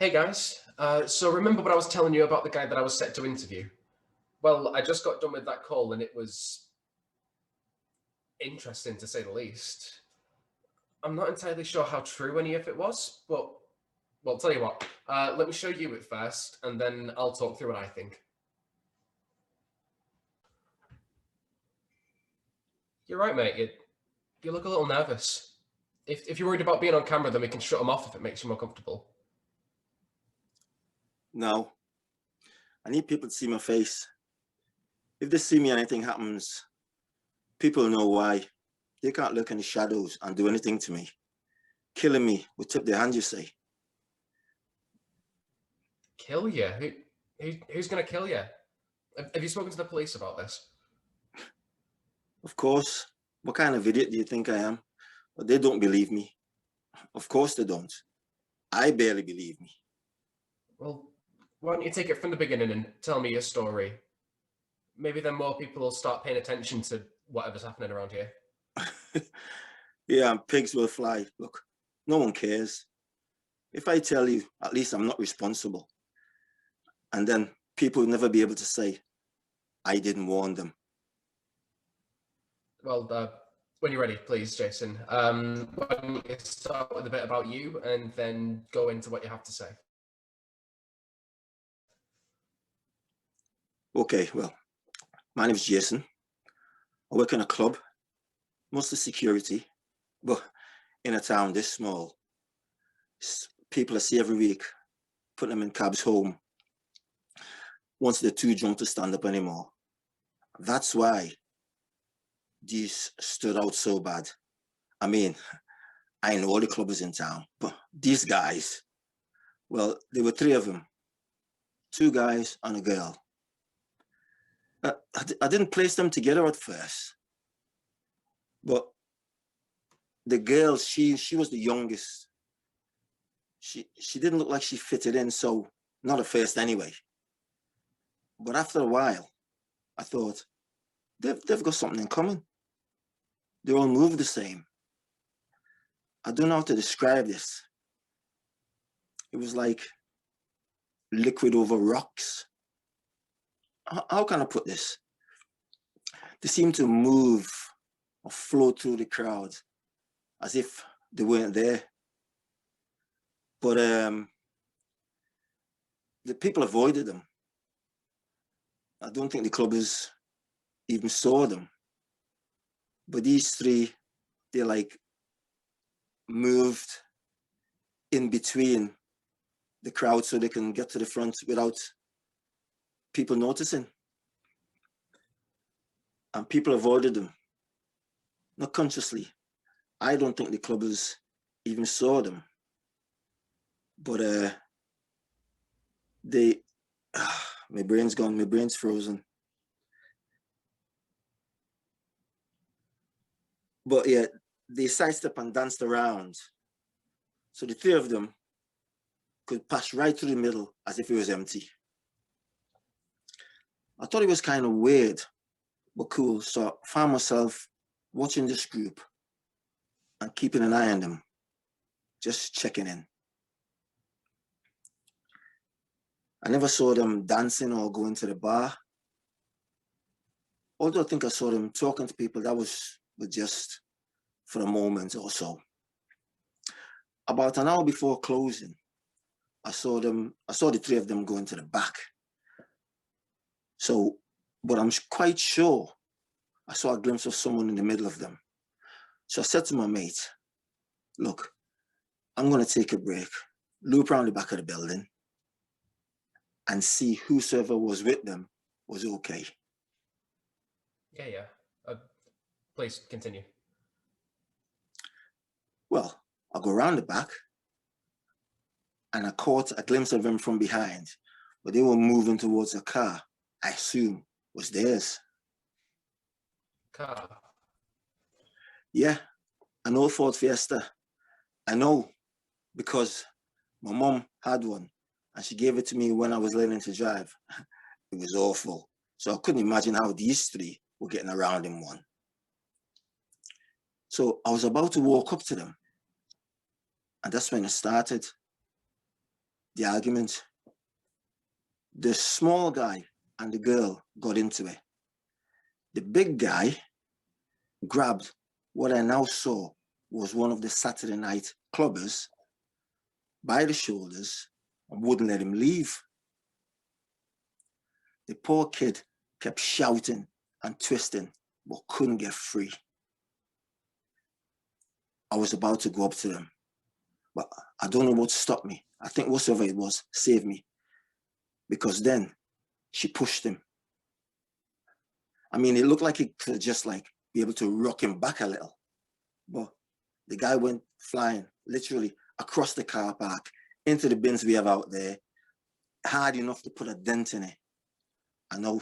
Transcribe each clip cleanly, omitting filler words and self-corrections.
Hey guys, so remember what I was telling you about the guy that I was set to interview? Well, I just got done with that call and it was interesting to say the least. I'm not entirely sure how true any of it was, but well, tell you what, let me show you it first and then I'll talk through what I think. You're right, mate. You look a little nervous. If you're worried about being on camera, then we can shut them off if it makes you more comfortable. No, I need people to see my face. If they see me and anything happens, people know why. They can't look in the shadows and do anything to me. Killing me would tip their hand, you say. Kill you? Who's gonna kill you? Have you spoken to the police about this? Of course, what kind of idiot do you think I am? But they don't believe me. Of course they don't. I barely believe me. Well, why don't you take it from the beginning and tell me your story? Maybe then more people will start paying attention to whatever's happening around here. Yeah, and pigs will fly. Look, no one cares. If I tell you, at least I'm not responsible. And then people will never be able to say, I didn't warn them. Well, when you're ready, please, Jason. Why don't you start with a bit about you and then go into what you have to say? Okay, well, my name is Jason. I work in a club, mostly security, but in a town this small, people I see every week, put them in cabs home once they're too drunk to stand up anymore. That's why these stood out so bad. I mean, I know all the clubbers in town, but these guys, well, there were three of them, two guys and a girl. I didn't place them together at first, but the girl, she was the youngest. She didn't look like she fitted in, so not at first anyway. But after a while, I thought, they've got something in common. They all move the same. I don't know how to describe this. It was like liquid over rocks. How can I put this? They seemed to move or flow through the crowd as if they weren't there. But the people avoided them. I don't think the clubbers even saw them. But these three, they like moved in between the crowd so they can get to the front without people noticing. And people avoided them, not consciously. I don't think the clubbers even saw them. But they, my brain's gone, my brain's frozen. But yeah, they sidestepped and danced around. So the three of them could pass right through the middle as if it was empty. I thought it was kind of weird, but cool. So I found myself watching this group and keeping an eye on them, just checking in. I never saw them dancing or going to the bar. Although I think I saw them talking to people, that was just for a moment or so. About an hour before closing, I saw the three of them going to the back. So, but I'm quite sure I saw a glimpse of someone in the middle of them. So I said to my mate, look, I'm going to take a break, loop around the back of the building and see whosoever was with them was okay. Yeah. Please continue. Well, I'll go around the back and I caught a glimpse of them from behind, but they were moving towards a car, I assume was theirs. Car? Yeah, an old Ford Fiesta. I know because my mom had one and she gave it to me when I was learning to drive. It was awful. So I couldn't imagine how these three were getting around in one. So I was about to walk up to them. And that's when it started. the argument. The small guy and the girl got into it. The big guy grabbed what I now saw was one of the Saturday night clubbers by the shoulders and wouldn't let him leave. The poor kid kept shouting and twisting, but couldn't get free. I was about to go up to them, but I don't know what stopped me. I think whatsoever it was saved me, because then she pushed him. I mean, it looked like he could just like be able to rock him back a little, but the guy went flying literally across the car park into the bins we have out there, hard enough to put a dent in it. I know,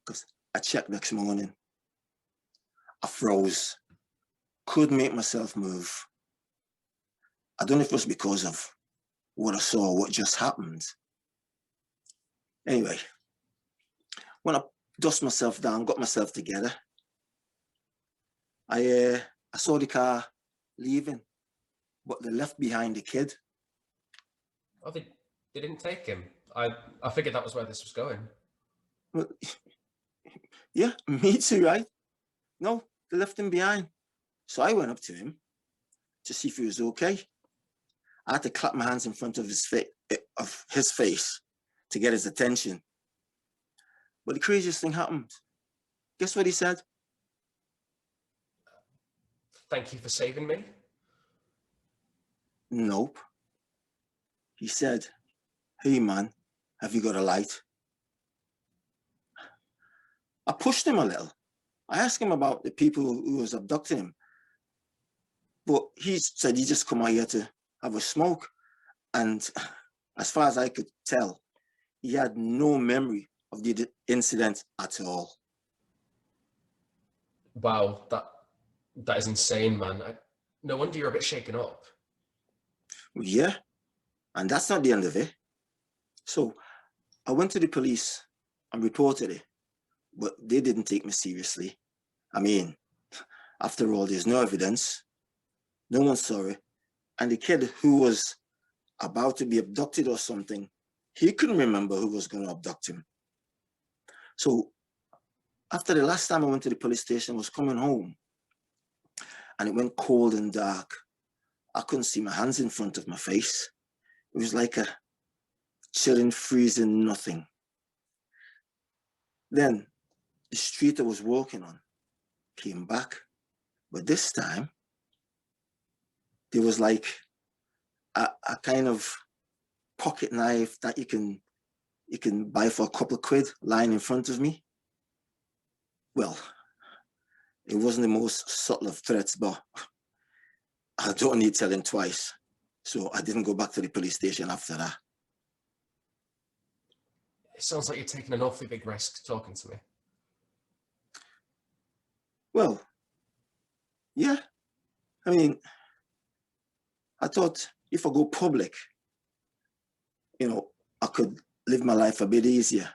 because I checked next morning. I froze, couldn't make myself move. I don't know if it was because of what I saw, what just happened. Anyway, when I dust myself down, got myself together, I saw the car leaving, but they left behind the kid. Oh, they didn't take him. I figured that was where this was going. Well, yeah, me too, right? No, they left him behind. So I went up to him to see if he was okay. I had to clap my hands in front of his face to get his attention. But the craziest thing happened. Guess what he said? Thank you for saving me. Nope. He said, hey man, have you got a light? I pushed him a little. I asked him about the people who was abducting him, but he said he just come out here to have a smoke. And as far as I could tell, he had no memory of the incident at all. Wow, that is insane, man. No wonder you're a bit shaken up. Yeah, and that's not the end of it. So I went to the police and reported it, but they didn't take me seriously. I mean, after all, there's no evidence. No one saw it. And the kid who was about to be abducted or something, he couldn't remember who was going to abduct him. So after the last time I went to the police station, I was coming home and it went cold and dark. I couldn't see my hands in front of my face. It was like a chilling, freezing nothing. Then the street I was walking on came back, but this time there was like a kind of pocket knife that you can buy for a couple of quid lying in front of me. Well, it wasn't the most subtle of threats, but I don't need telling twice. So I didn't go back to the police station after that. It sounds like you're taking an awfully big risk talking to me. Well, yeah. I mean, I thought if I go public, you know, I could live my life a bit easier.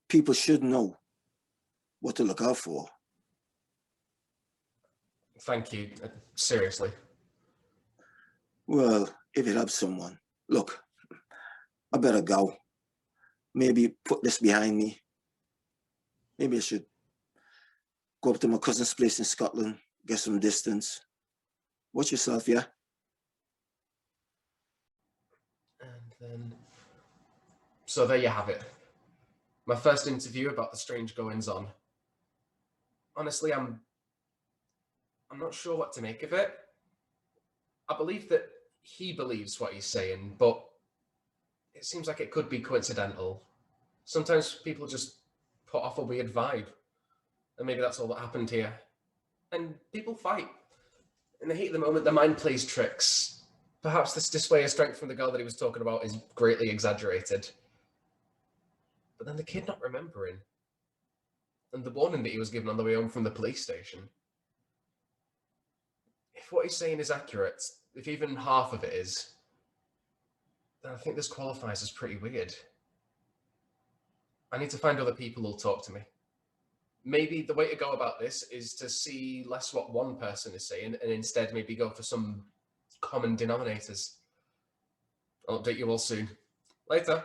People should know what to look out for. Thank you. Seriously. Well, if it helps someone, look, I better go. Maybe put this behind me. Maybe I should go up to my cousin's place in Scotland, get some distance. Watch yourself, yeah? And then, so there you have it. My first interview about the strange goings on. Honestly, I'm not sure what to make of it. I believe that he believes what he's saying, but it seems like it could be coincidental. Sometimes people just put off a weird vibe, and maybe that's all that happened here. And people fight. In the heat of the moment, the mind plays tricks. Perhaps this display of strength from the girl that he was talking about is greatly exaggerated. But then the kid not remembering, and the warning that he was given on the way home from the police station. If what he's saying is accurate, if even half of it is, then I think this qualifies as pretty weird. I need to find other people who'll talk to me. Maybe the way to go about this is to see less what one person is saying and instead maybe go for some common denominators. I'll update you all soon. Later.